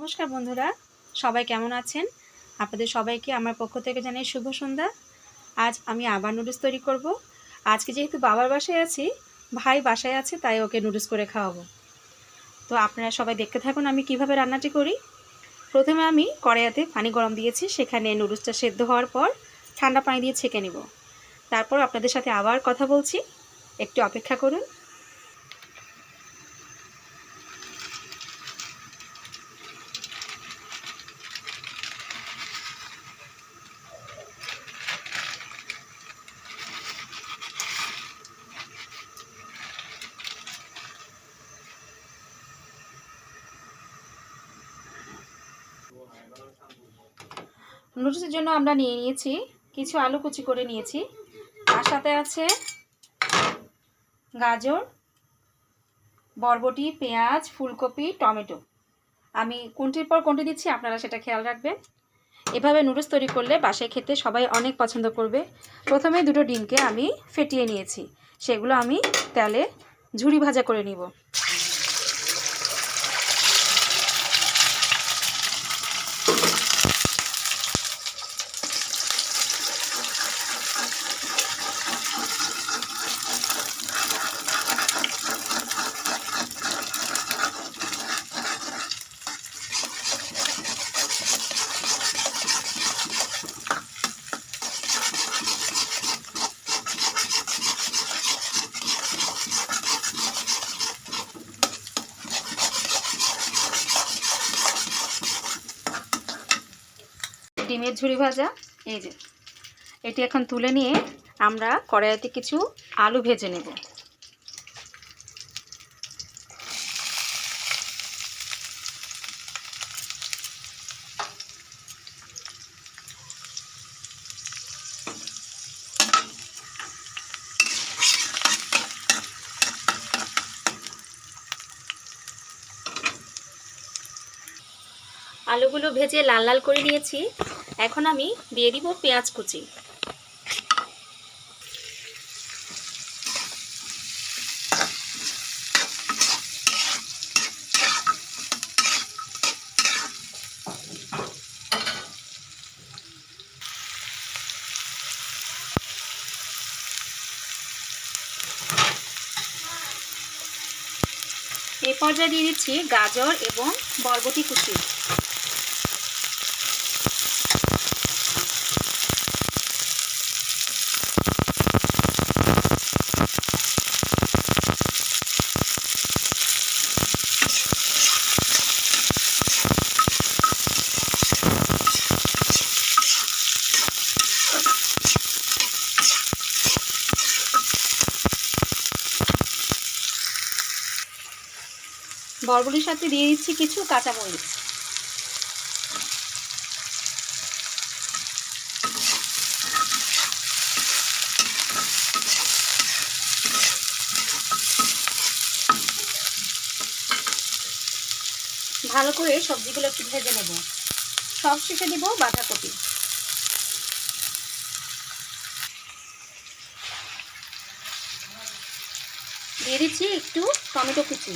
নমস্কার বন্ধুরা, সবাই কেমন আছেন? আপনাদের সবাইকে আমার পক্ষ থেকে জানাই শুভ সন্ধ্যা। আজ আমি আবার নুডলস তৈরি করব। আজকে যেহেতু বাবার বাসায় আছি, ভাই বাসায় আছে, তাই ওকে নুডলস করে খাওয়াবো। তো আপনারা সবাই দেখতে থাকুন আমি কিভাবে রান্নাটি করি। প্রথমে আমি কড়াইতে পানি গরম দিয়েছি, সেখানে নুডলসটা সেদ্ধ হওয়ার পর ঠান্ডা পানি দিয়ে ছেঁকে নেব। তারপর আপনাদের সাথে আবার কথা বলছি, একটু অপেক্ষা করুন। নুডলসের জন্য আমরা নিয়ে নিয়েছি কিছু আলু কুচি করে নিয়েছি, তার সাথে আছে গাজর, বরবটি, পেঁয়াজ, ফুলকপি, টমেটো। আমি কোনটির পর কোনটি দিচ্ছি আপনারা সেটা খেয়াল রাখবেন। এভাবে নুডলস তৈরি করলে বাসায় খেতে সবাই অনেক পছন্দ করবে। প্রথমে দুটো ডিমকে আমি ফেটিয়ে নিয়েছি, সেগুলো আমি তেলে ঝুরি ভাজা করে নিব। ডিমের ঝুরি ভাজা এই যে, এটি এখন তুলে নিয়ে আমরা কড়াইতে কিছু আলু ভেজে নেব। আলুগুলো ভেজে লাল লাল করে নিয়েছি। এখন আমি দিয়ে দিব পেঁয়াজ কুচি। এই পর্যায়ে দিয়ে দিচ্ছি গাজর এবং বরবটি কুচি। বরবটির সাথে দিয়ে দিচ্ছি কিছু কাঁচামরিচ। ভালো করে সবজিগুলো একটু ভেজে নেব। সব শেষে দিব বাঁধাকপি। দিয়ে দিচ্ছি একটু টমেটো কুচি।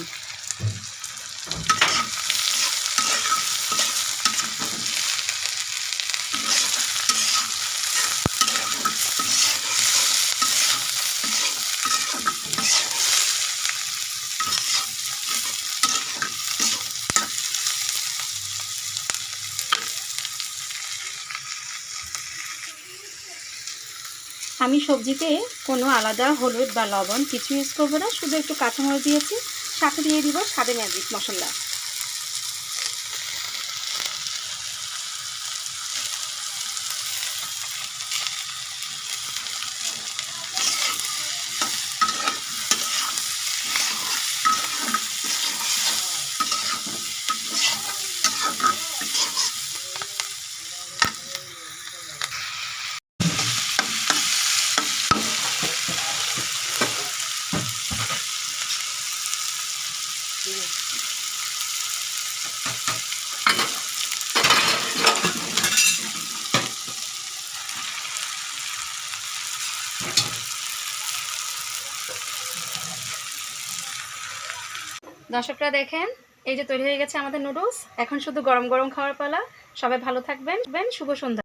আমি সবজিতে কোনো আলাদা হলুদ বা লবণ কিছু ইউজ করবো না, শুধু একটু কাঁচামরিচ দিয়েছি, সাথে দিয়ে দিব স্বাদে ম্যাজিক মশলা। দর্শকরা দেখেন এই যে তৈরি হয়ে গেছে আমাদের নুডলস। এখন শুধু গরম গরম খাওয়ার পালা। সবাই ভালো থাকবেন। শুভ সন্ধ্যা।